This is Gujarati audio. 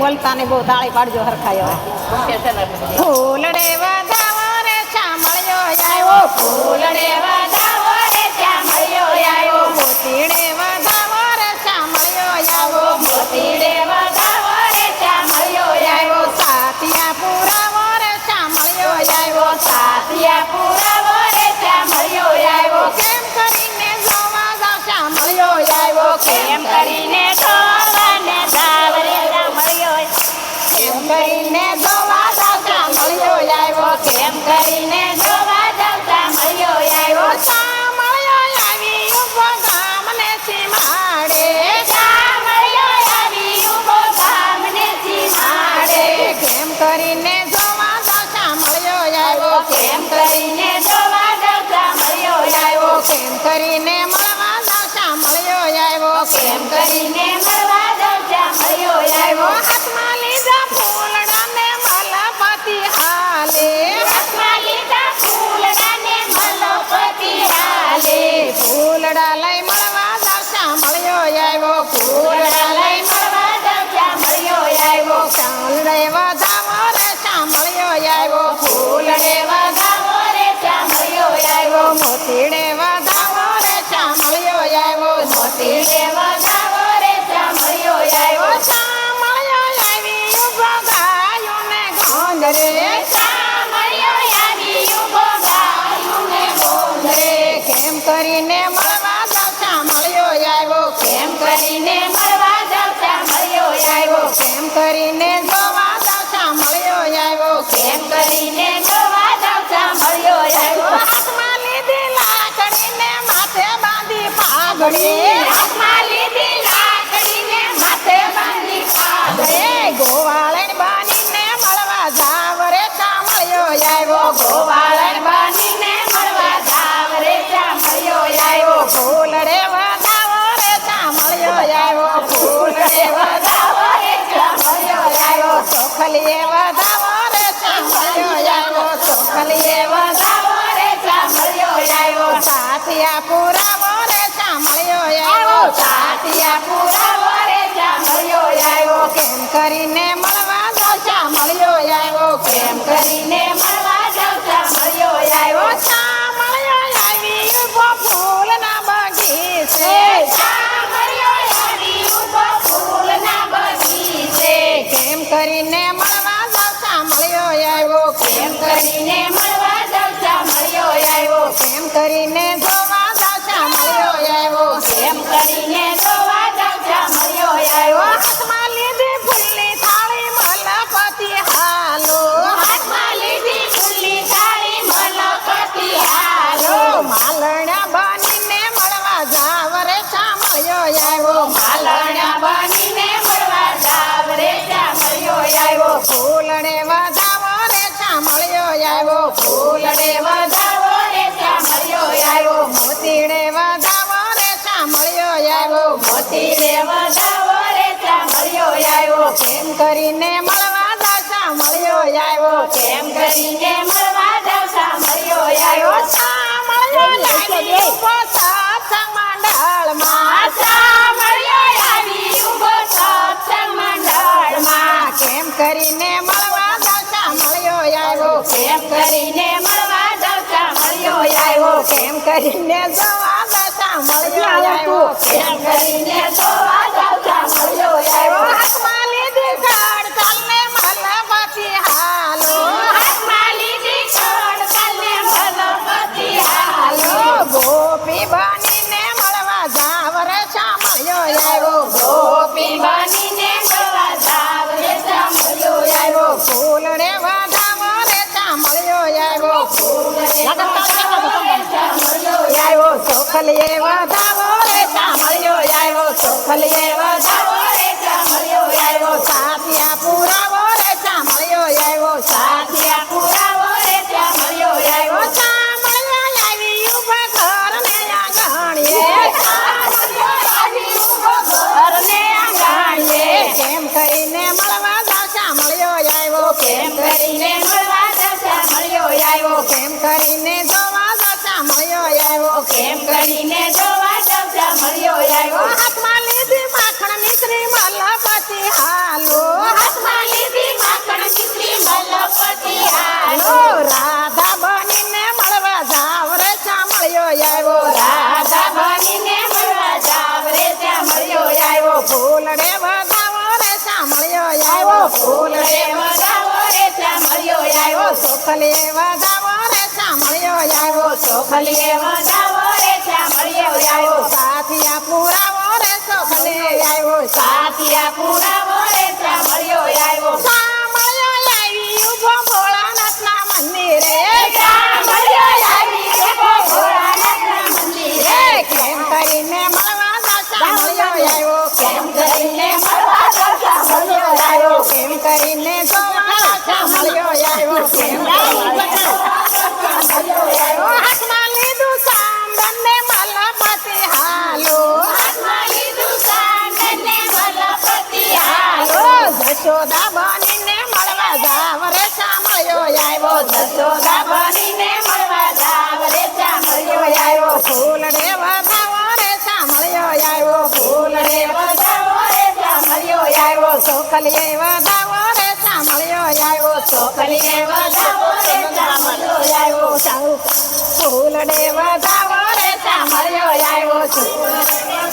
બોલતા ને બહુ તાળી પાડજો હરખાયો ફૂલડે વધાવો રે ચામળિયો આવ્યો ફૂલડે વધાવો રે ચામળિયો આવ્યો મોતીડે વધાવો રે ચામળિયો આવ્યો મોતીડે વધાવો રે ચામળિયો આવ્યો સાતિયા પુરાવો રે ચામળિયો આવ્યો સાતિયા પુરાવો રે ચામળિયો આવ્યો કેમ કરીને જોવા જાવ ચામળિયો આવ્યો કેમ કરીને જોવાને જાવ રે ચામળિયો કેમ કરીને જોવા જાવ ચામળિયો આવ્યો કેમ કરીને જોવા જાવ ચામળિયો આવ્યો ચામળિયો આવી ઉભો ગામને સીમાડે ચામળિયો આવી ઉભો ગામને સીમાડે કેમ કરીને જોવા જાવ ચામળિયો આવ્યો કેમ કરીને જોવા જાવ ચામળિયો આવ્યો કેમ કરીને મળવા જાવ ચામળિયો આવ્યો કેમ કરીને મળવા જાવ ચામળિયો આવ્યો હાથમાં લીધા ફૂલડાને મલપતિ હાલે હાથમાં લીધા ફૂલડાને મલપતિ હાલે ફૂલડા લઈ મળવા જાવ ચામળિયો આવ્યો ફૂલડા લઈ મળવા જાવ ચામળિયો આવ્યો ચાંદડે વધાવો રે ચામળિયો આવ્યો ફૂલડે વધાવો રે ચામળિયો આવ્યો મોતીડે વધાવો રે ચામળિયો આવ્યો મોતીડે વધાવો રે ચામળિયો આવ્યો ચામળિયો આવી ઉભો ગાયો ને ગોંદ રે ચામળિયો આવી ઉભો ગાયો ને ગોંદ રે કેમ કરીને મળવા જાવ ચામળિયો આવ્યો કેમ કરીને મળવા જાવ ચામળિયો આવ્યો કેમ કરીને જોવા જાવ ચામળિયો આવ્યો કેમ કરીને જોવા જાવ ચામળિયો આવ્યો હાથમાં લીધી લાકડીને માથે બાંધી પાઘડી હાથમાં લીધી લાકડીને માથે બાંધી પાઘડી ગોવાળણ બાંધીને મળવા જાવ રે ચામળિયો આવ્યો ગોવાળણ બાંધીને મળવા જાવ રે ચામળિયો આવ્યો ફૂલડે વધાવો રે ચામળિયો આવ્યો ફૂલડે વધાવો રે ચામળિયો આવ્યો ચોખલીએ વધાવો રે ચામળિયો આવ્યો ચોખલીએ વધાવો રે ચામળિયો આવ્યો સાતિયા પુરાવો રે ચામળિયો આવ્યો સાતિયા પુરાવો રે ચામળિયો આવ્યો કેમ કરીને મળવા જાવ ચામળિયો આવ્યો કેમ કરીને મળવા જાવ ચામળિયો આવ્યો ચામળિયો આવી ઉભો ફૂલના બગીચે ચામળિયો આવી ઉભો ફૂલના બગીચે કેમ કરીને મળવા જાવ ચામળિયો આવ્યો કેમ કરીને મળવા જાવ ચામળિયો આવ્યો કેમ કરીને જોવા જાવ ચામળિયો આવ્યો કેમ કરીને જોવા જાવ ચામળિયો આવ્યો હાથમાં લીધી ફૂલની થાળી મલપતિ હાલો હાથમાં લીધી ફૂલની થાળી મલપતિ હાલો માલણા બનીને મળવા જાવ રે ચામળિયો આવ્યો માલણા બનીને મળવા જાવ રે ચામળિયો આવ્યો ફૂલડે વધાવો રે ચામળિયો આવ્યો ફૂલડે વધાવો રે ચામળિયો આવ્યો મોતીડે વધાવો રે ચામળિયો આવ્યો મોતીડે વધાવો રે ચામળિયો આવ્યો કેમ કરીને મળવા જાવ ચામળિયો આવ્યો કેમ કરીને મળવા જાવ ચામળિયો આવ્યો ચામળિયો આવી ઉભો સત્સંગ મંડળમાં ચામળિયો આવી ઉભો સત્સંગ મંડળમાં કેમ કરીને મળવા જાવ ચામળિયો આવ્યો કેમ કરીને મળવા જાવ ચામળિયો આવ્યો કેમ કરીને જોવા જાવ ચામળિયો આવ્યો કેમ કરીને જોવા જાવ ચામળિયો આવ્યો હાથમાં લીધી ખડતાલને મલપતિ હાલો હાથમાં લીધી ખડતાલને મલપતિ હાલો ગોપી બનીને મળવા જાવ રે ચામળિયો આવ્યો ગોપી બનીને મળવા જાવ રે ચામળિયો આવ્યો ફૂલડે વધાવો રે ચામળિયો આવ્યો ફૂલડે આવ્યો ચોખલીએ વધાવો રે ચામળિયો આવ્યો ચોખલીએ વધાવો રે ચામળિયો આવ્યો સાતિયા પુરાવો રે ચામળિયો આવ્યો સાતિયા પુરાવો રે ચામળિયો આવ્યો ચામળિયો આવી ઉભા ઘરને આંગણીએ ચામળિયો આવી ઉભો ઘરને આંગણીએ કેમ કરીને મળવા જાવ ચામળિયો આવ્યો કેમ કરીને મળવા જાવ ચામળિયો આવ્યો કેમ કરીને જોવા જાવ ચામળિયો આવ્યો કેમ કરીને જોવા જાવ ચામળિયો આવ્યો હાથમાં લીધી માખણ મિશ્રી મલપતિ હાલો ચોખલીએ વધાવો રે સાંભળ્યો આવ્યો ચોખલીએ વધાવો રે સાંભળ્યો આવ્યો સાથિયા પુરાવો રે ચોખલીએ આવ્યો સાથિયા પુરાવો રે સાંભળ્યો આવ્યો સાંભળ્યો આવી ઉભો ભોળાનાથના મંદિરે સાંભળ્યો આવી ઉભો ભોળાનાથના મંદિરે કેમ કરીને મળવા સાંભળ્યો આવ્યો કેમ કરીને મળવા સાંભળ્યો આવ્યો કેમ કરીને જોવા સાંભળ્યો આવ્યો કેમ હાથમાં લીધું સાંડને મલપતિ હાલો હાથમાં લીધું સાંડને મલપતિ હાલો જશોદા બનીને મળવા જાવ રે સાંભળ્યો આવ્યો જશોદા બનીને મળવા જાવ રે સાંભળ્યો આવ્યો ફૂલ રે વધાવો રે સાંભળ્યો આવ્યો ફૂલ રે વધાવો રે સાંભળ્યો આવ્યો ચોખલીએ વધાવો રે સાંભળ્યો આવ્યો ચોખલીએ વધાવો રે સાંભળ્યો આવ્યો ફૂલ રે વધાવો રે સાંભળ્યો આવ્યો